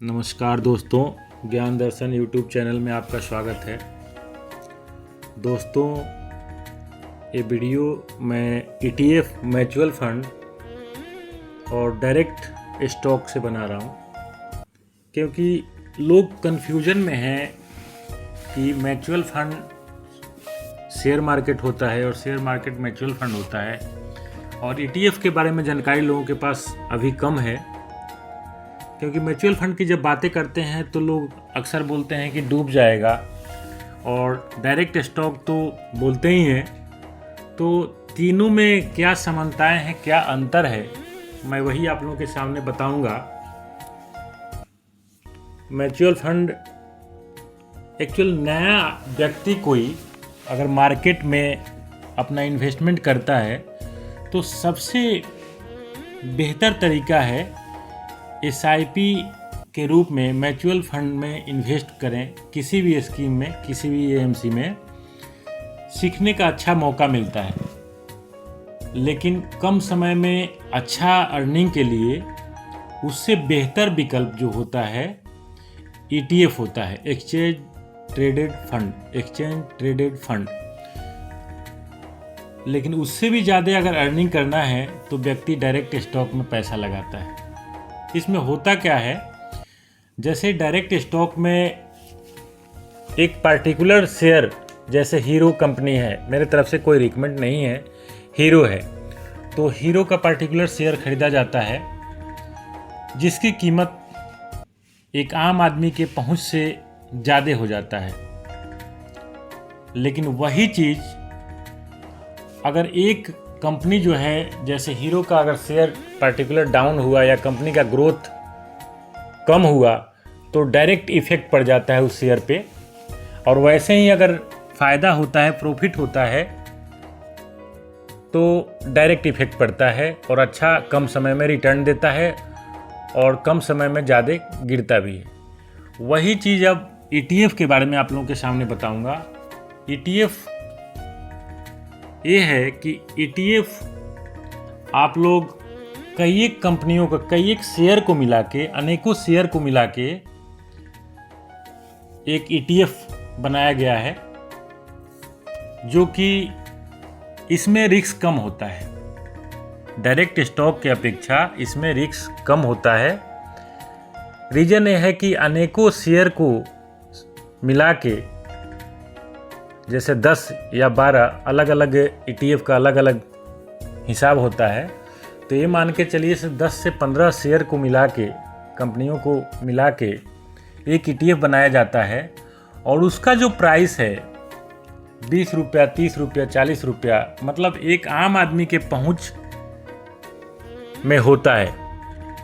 नमस्कार दोस्तों, ज्ञान दर्शन यूट्यूब चैनल में आपका स्वागत है। दोस्तों, ये वीडियो मैं ETF म्यूचुअल फंड और डायरेक्ट स्टॉक से बना रहा हूँ, क्योंकि लोग कन्फ्यूजन में हैं कि म्यूचुअल फंड शेयर मार्केट होता है और शेयर मार्केट म्यूचुअल फंड होता है, और ETF के बारे में जानकारी लोगों के पास अभी कम है। क्योंकि म्यूचुअल फंड की जब बातें करते हैं तो लोग अक्सर बोलते हैं कि डूब जाएगा, और डायरेक्ट स्टॉक तो बोलते ही हैं। तो तीनों में क्या समानताएं हैं, क्या अंतर है, मैं वही आप लोगों के सामने बताऊंगा। म्यूचुअल फंड एक्चुअल नया व्यक्ति कोई अगर मार्केट में अपना इन्वेस्टमेंट करता है तो सबसे बेहतर तरीका है SIP के रूप में म्यूचुअल फंड में इन्वेस्ट करें। किसी भी स्कीम में, किसी भी AMC में सीखने का अच्छा मौका मिलता है, लेकिन कम समय में अच्छा अर्निंग के लिए उससे बेहतर विकल्प जो होता है ETF होता है, एक्सचेंज ट्रेडेड फंड। लेकिन उससे भी ज़्यादा अगर अर्निंग करना है तो व्यक्ति डायरेक्ट स्टॉक में पैसा लगाता है। इसमें होता क्या है, जैसे डायरेक्ट स्टॉक में एक पार्टिकुलर शेयर, जैसे हीरो कंपनी है, मेरे तरफ से कोई रिकमेंड नहीं है, हीरो है, तो हीरो का पार्टिकुलर शेयर खरीदा जाता है जिसकी कीमत एक आम आदमी के पहुंच से ज़्यादा हो जाता है। लेकिन वही चीज़ अगर एक कंपनी जो है, जैसे हीरो का अगर शेयर पार्टिकुलर डाउन हुआ या कंपनी का ग्रोथ कम हुआ तो डायरेक्ट इफेक्ट पड़ जाता है उस शेयर पे। और वैसे ही अगर फ़ायदा होता है, प्रॉफिट होता है, तो डायरेक्ट इफेक्ट पड़ता है और अच्छा कम समय में रिटर्न देता है और कम समय में ज़्यादा गिरता भी है। वही चीज़ अब ETF के बारे में आप लोगों के सामने बताऊंगा। ETF ये है कि ETF आप लोग कई एक कंपनियों का, कई एक शेयर को मिला के, अनेकों शेयर को मिला के एक ETF बनाया गया है, जो कि इसमें रिस्क कम होता है। डायरेक्ट स्टॉक के अपेक्षा इसमें रिस्क कम होता है। रीज़न ये है कि अनेकों शेयर को मिला के, जैसे 10 या 12 अलग अलग ETF का अलग अलग हिसाब होता है, तो ये मान के चलिए 10 से 15 शेयर को मिला के, कंपनियों को मिला के एक ETF बनाया जाता है, और उसका जो प्राइस है 20 रुपया, 30 रुपया, 40 रुपया, मतलब एक आम आदमी के पहुंच में होता है।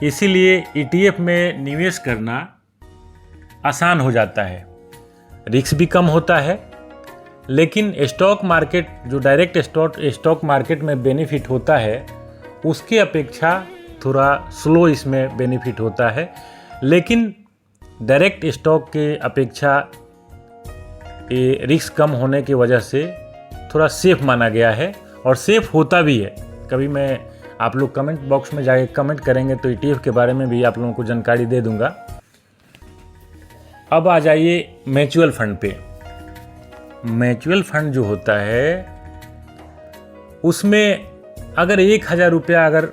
इसीलिए ETF में निवेश करना आसान हो जाता है, रिस्क भी कम होता है। लेकिन स्टॉक मार्केट, जो डायरेक्ट स्टॉक मार्केट में बेनिफिट होता है, उसके अपेक्षा थोड़ा स्लो इसमें बेनिफिट होता है। लेकिन डायरेक्ट स्टॉक के अपेक्षा ये रिस्क कम होने की वजह से थोड़ा सेफ माना गया है, और सेफ होता भी है। कभी मैं, आप लोग कमेंट बॉक्स में जाके कमेंट करेंगे तो ETF के बारे में भी आप लोगों को जानकारी दे दूंगा। अब आ जाइए म्यूचुअल फंड पे। म्यूचुअल फंड जो होता है उसमें अगर 1000 रुपया अगर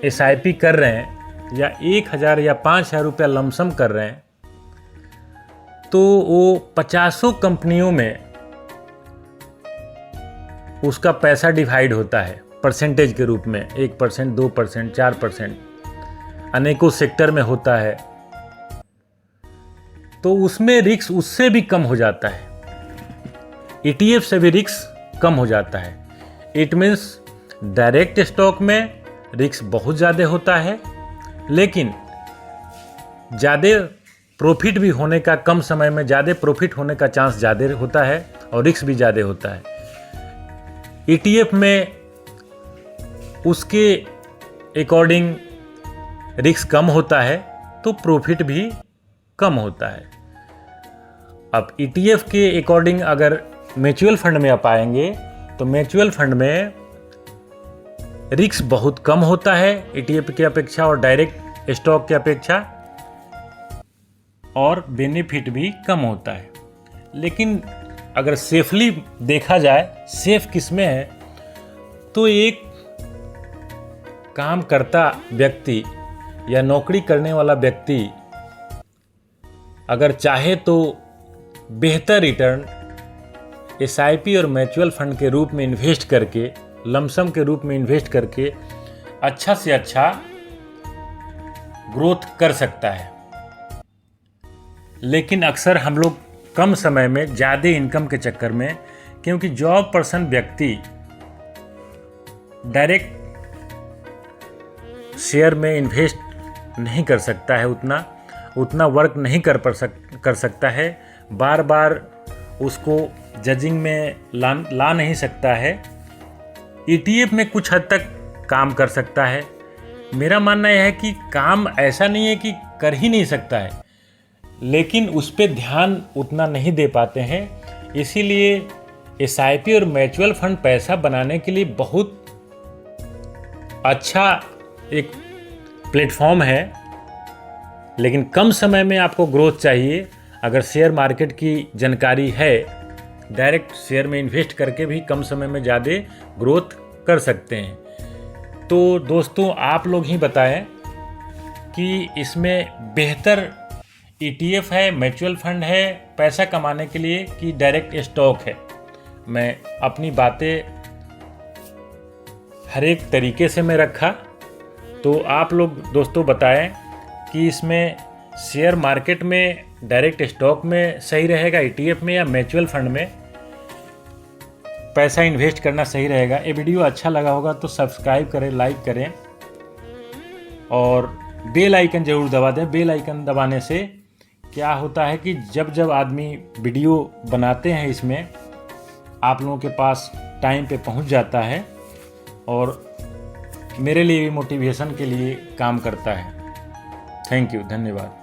SIP कर रहे हैं, या 1000 या 5000 रुपया लमसम कर रहे हैं, तो वो 50 कंपनियों में उसका पैसा डिवाइड होता है परसेंटेज के रूप में, 1%, 2%, 4%, अनेकों सेक्टर में होता है। तो उसमें रिस्क उससे भी कम हो जाता है, ETF से भी रिस्क कम हो जाता है। इट मीन्स डायरेक्ट स्टॉक में रिस्क बहुत ज़्यादा होता है, लेकिन ज़्यादा प्रॉफिट भी होने का, कम समय में ज़्यादा प्रॉफिट होने का चांस ज़्यादा होता है, और रिस्क भी ज़्यादा होता है। ETF में उसके अकॉर्डिंग रिस्क कम होता है तो प्रॉफिट भी कम होता है। अब ETF के अकॉर्डिंग अगर म्यूचुअल फंड में आप आएंगे तो म्यूचुअल फंड में रिस्क बहुत कम होता है ETF की अपेक्षा और डायरेक्ट स्टॉक की अपेक्षा। और बेनिफिट भी कम होता है। लेकिन अगर सेफली देखा जाए, सेफ किस में है, तो एक काम करता व्यक्ति या नौकरी करने वाला व्यक्ति अगर चाहे तो बेहतर रिटर्न SIP और म्यूचुअल फंड के रूप में इन्वेस्ट करके, लमसम के रूप में इन्वेस्ट करके अच्छा से अच्छा ग्रोथ कर सकता है। लेकिन अक्सर हम लोग कम समय में ज़्यादा इनकम के चक्कर में, क्योंकि जॉब पर्सन व्यक्ति डायरेक्ट शेयर में इन्वेस्ट नहीं कर सकता है, उतना वर्क नहीं कर सकता है, बार बार उसको जजिंग में ला नहीं सकता है। ETF में कुछ हद तक काम कर सकता है। मेरा मानना यह है कि काम ऐसा नहीं है कि कर ही नहीं सकता है, लेकिन उस पर ध्यान उतना नहीं दे पाते हैं। इसीलिए SIP और म्यूचुअल फंड पैसा बनाने के लिए बहुत अच्छा एक प्लेटफॉर्म है। लेकिन कम समय में आपको ग्रोथ चाहिए। अगर शेयर मार्केट की जानकारी है, डायरेक्ट शेयर में इन्वेस्ट करके भी कम समय में ज़्यादा ग्रोथ कर सकते हैं। तो दोस्तों, आप लोग ही बताएं कि इसमें बेहतर ETF है, म्यूचुअल फंड है पैसा कमाने के लिए, कि डायरेक्ट स्टॉक है। मैं अपनी बातें हर एक तरीके से मैं रखा, तो आप लोग दोस्तों बताएं कि इसमें शेयर मार्केट में, डायरेक्ट स्टॉक में सही रहेगा, ETF में, या म्यूचुअल फंड में पैसा इन्वेस्ट करना सही रहेगा। ये वीडियो अच्छा लगा होगा तो सब्सक्राइब करें, लाइक करें और बेल आइकन ज़रूर दबा दें। बेल आइकन दबाने से क्या होता है कि जब आदमी वीडियो बनाते हैं, इसमें आप लोगों के पास टाइम पे पहुंच जाता है और मेरे लिए भी मोटिवेशन के लिए काम करता है। थैंक यू, धन्यवाद।